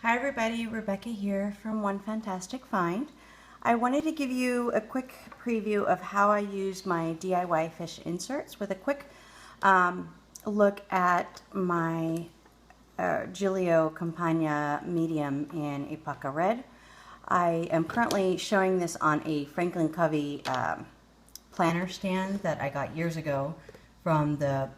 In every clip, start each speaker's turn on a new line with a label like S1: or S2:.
S1: Hi everybody, Rebecca here from One Fantastic Find. I wanted to give you a quick preview of how I use my DIYFish inserts with a quick look at my Giglio Campagna medium in Apaca Red. I am currently showing this on a Franklin Covey planner stand that I got years ago from the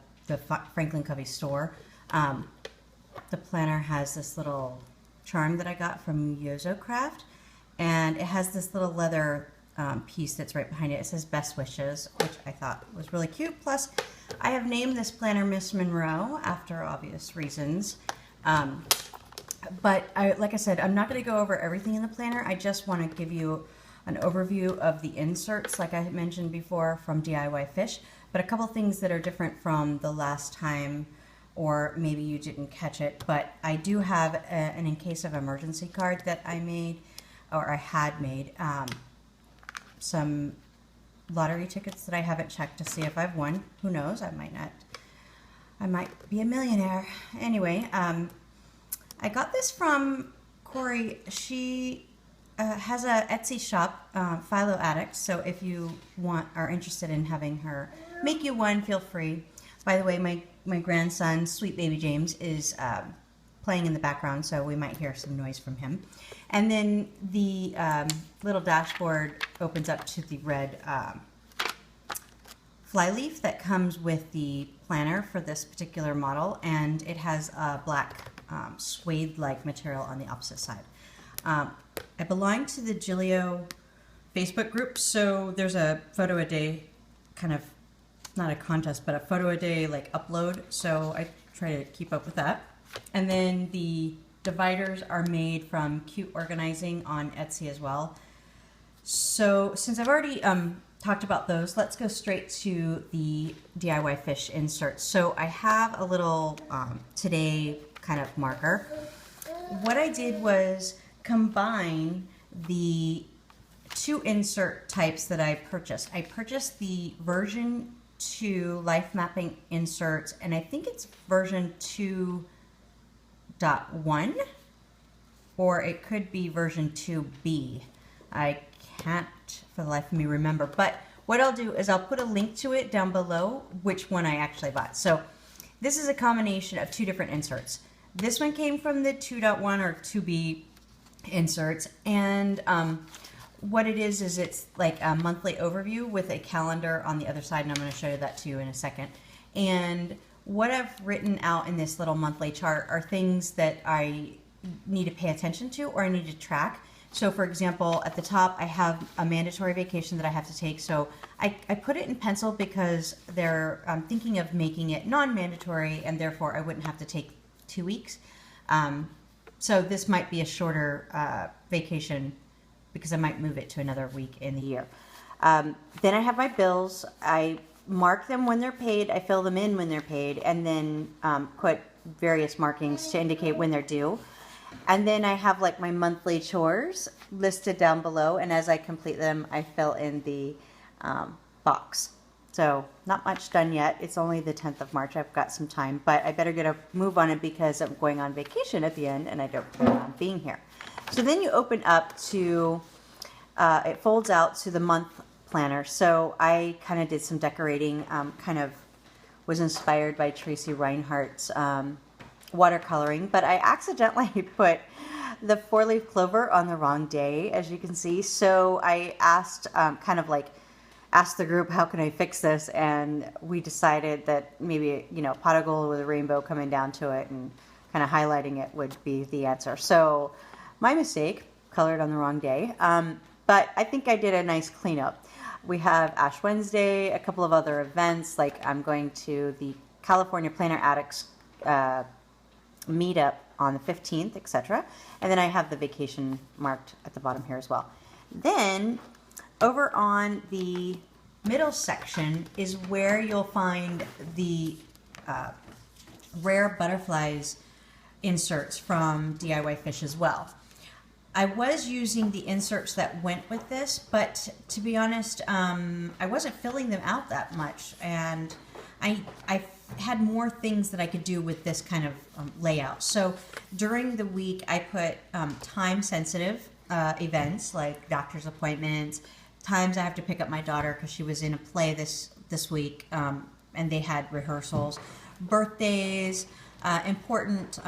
S1: Franklin Covey store. The planner has this little charm that I got from Yozo Craft, and it has this little leather piece that's right behind it. It says Best Wishes, which I thought was really cute. Plus, I have named this planner Miss Monroe after obvious reasons. But like I said, I'm not going to go over everything in the planner. I just want to give you an overview of the inserts, like I had mentioned before, from DIYFish, but a couple things that are different from the last time, or maybe you didn't catch it. But I do have an in case of emergency card that I made, or I had made, some lottery tickets that I haven't checked to see if I've won. Who knows? I might not. I might be a millionaire. Anyway, I got this from Corey. She has a Etsy shop, Philo Addicts. So if you are interested in having her make you one, feel free. By the way, my grandson, sweet baby James, is playing in the background, so we might hear some noise from him. And then the little dashboard opens up to the red flyleaf that comes with the planner for this particular model, and it has a black suede-like material on the opposite side. I belong to the Giglio Facebook group, so there's a photo a day, kind of not a contest, but a photo a day like upload, so I try to keep up with that. And then the dividers are made from Cute Organizing on Etsy as well. So since I've already talked about those, let's go straight to the DIYFish inserts. So I have a little today kind of marker. What I did was combine the two insert types that I purchased. I purchased the version 2 life mapping inserts, and I think it's version 2.1, or it could be version 2B. I can't for the life of me remember, but what I'll do is I'll put a link to it down below, which one I actually bought. So this is a combination of two different inserts. This one came from the 2.1 or 2B inserts, and what it is it's like a monthly overview with a calendar on the other side, and I'm going to show you that to you in a second. And what I've written out in this little monthly chart are things that I need to pay attention to or I need to track. So for example, at the top I have a mandatory vacation that I have to take, so I put it in pencil because I'm thinking of making it non-mandatory, and therefore I wouldn't have to take 2 weeks. So this might be a shorter vacation because I might move it to another week in the year. Then I have my bills. I mark them when they're paid. I fill them in when they're paid, and then put various markings to indicate when they're due. And then I have like my monthly chores listed down below, and as I complete them, I fill in the box. So not much done yet. It's only the 10th of March. I've got some time, but I better get a move on it because I'm going on vacation at the end, and I don't plan on being here. So then you open up to, it folds out to the month planner. So I kind of did some decorating, kind of was inspired by Tracy Reinhardt's watercoloring, but I accidentally put the 4-leaf clover on the wrong day, as you can see. So I asked, asked the group, how can I fix this? And we decided that maybe, pot of gold with a rainbow coming down to it and kind of highlighting it would be the answer. So my mistake, colored on the wrong day, but I think I did a nice cleanup. We have Ash Wednesday, a couple of other events, like I'm going to the California Planner Addicts meetup on the 15th, etc. And then I have the vacation marked at the bottom here as well. Then over on the middle section is where you'll find the rare butterflies inserts from DIYFish as well. I was using the inserts that went with this, but to be honest, I wasn't filling them out that much, and I had more things that I could do with this kind of layout. So during the week, I put time-sensitive events like doctor's appointments, times I have to pick up my daughter because she was in a play this week, and they had rehearsals, birthdays, important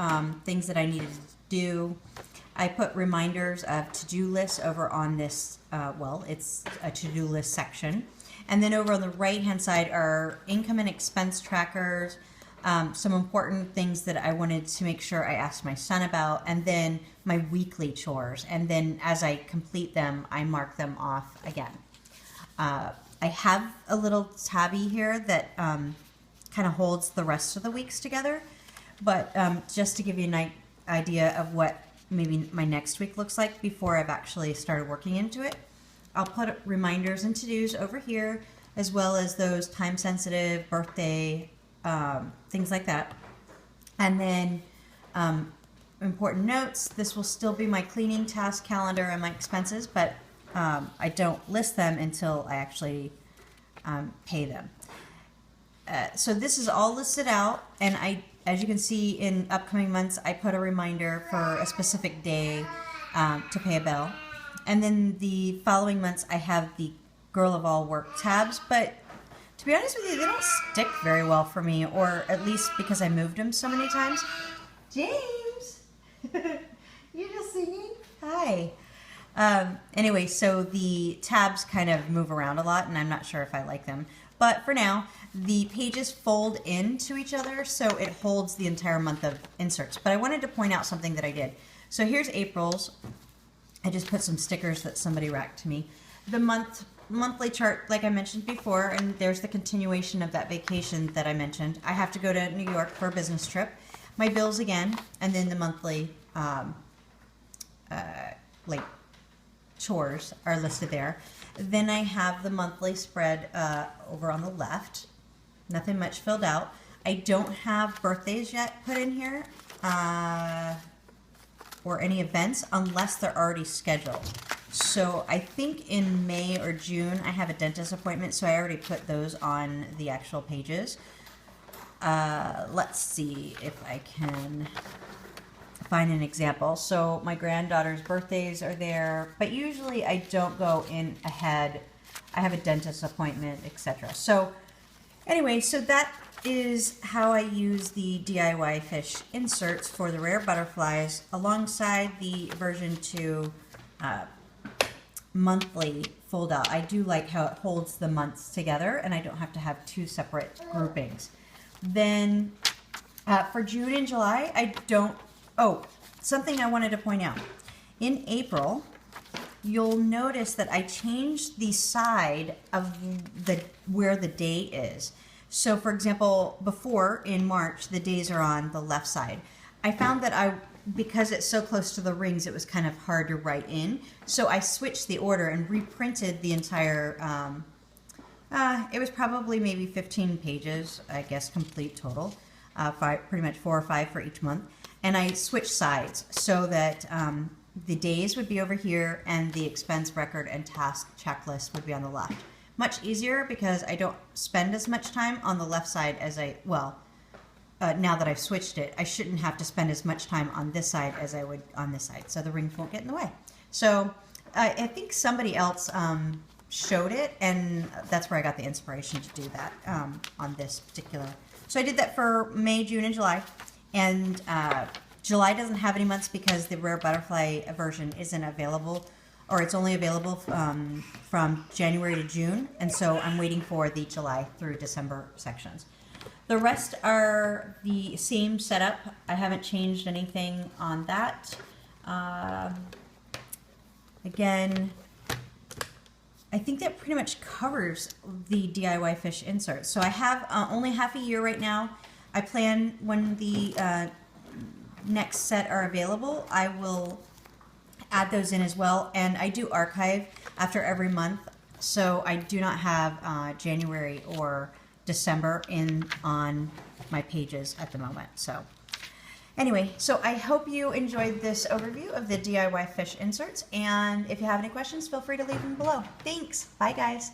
S1: things that I needed to do. I put reminders of to-do lists over on this, well, it's a to-do list section. And then over on the right-hand side are income and expense trackers, some important things that I wanted to make sure I asked my son about, and then my weekly chores. And then as I complete them, I mark them off again. I have a little tabby here that kind of holds the rest of the weeks together. But just to give you an idea of what maybe my next week looks like before I've actually started working into it, I'll put reminders and to-dos over here, as well as those time-sensitive, birthday, things like that. And then important notes. This will still be my cleaning task calendar and my expenses, but I don't list them until I actually pay them. So this is all listed out, and as you can see in upcoming months, I put a reminder for a specific day to pay a bill. And then the following months, I have the Girl of All Work tabs, but to be honest with you, they don't stick very well for me, or at least because I moved them so many times. James! You're just singing? Hi. Anyway, so the tabs kind of move around a lot, and I'm not sure if I like them. But for now, the pages fold into each other, so it holds the entire month of inserts. But I wanted to point out something that I did. So here's April's. I just put some stickers that somebody racked to me. The monthly chart, like I mentioned before, and there's the continuation of that vacation that I mentioned. I have to go to New York for a business trip. My bills again, and then the monthly like chores are listed there. Then I have the monthly spread over on the left. Nothing much filled out. I don't have birthdays yet put in here. Or any events unless they're already scheduled. So I think in May or June I have a dentist appointment, so I already put those on the actual pages. Let's see if I can find an example. So my granddaughter's birthdays are there, but usually I don't go in ahead. I have a dentist appointment, etc. So anyway, so that is how I use the DIYFish inserts for the rare butterflies alongside the version 2 monthly fold out. I do like how it holds the months together and I don't have to have two separate groupings. Then for June and July, I don't, something I wanted to point out. In April, you'll notice that I changed the side of where the day is. So for example, before in March, the days are on the left side. I found that because it's so close to the rings, it was kind of hard to write in. So I switched the order and reprinted the entire, it was probably maybe 15 pages, I guess, complete total, pretty much 4 or 5 for each month. And I switched sides so that the days would be over here and the expense record and task checklist would be on the left. Much easier because I don't spend as much time on the left side as now that I've switched it, I shouldn't have to spend as much time on this side as I would on this side, so the rings won't get in the way. So I think somebody else showed it, and that's where I got the inspiration to do that on this particular. So I did that for May, June, and July, and July doesn't have any months because the rare butterfly version isn't available, or it's only available from January to June, and so I'm waiting for the July through December sections. The rest are the same setup. I haven't changed anything on that. Again, I think that pretty much covers the DIYFish inserts. So I have only half a year right now. I plan when the next set are available, I will add those in as well. And I do archive after every month. So I do not have January or December on my pages at the moment. So anyway, so I hope you enjoyed this overview of the DIYFish inserts, and if you have any questions, feel free to leave them below. Thanks. Bye guys.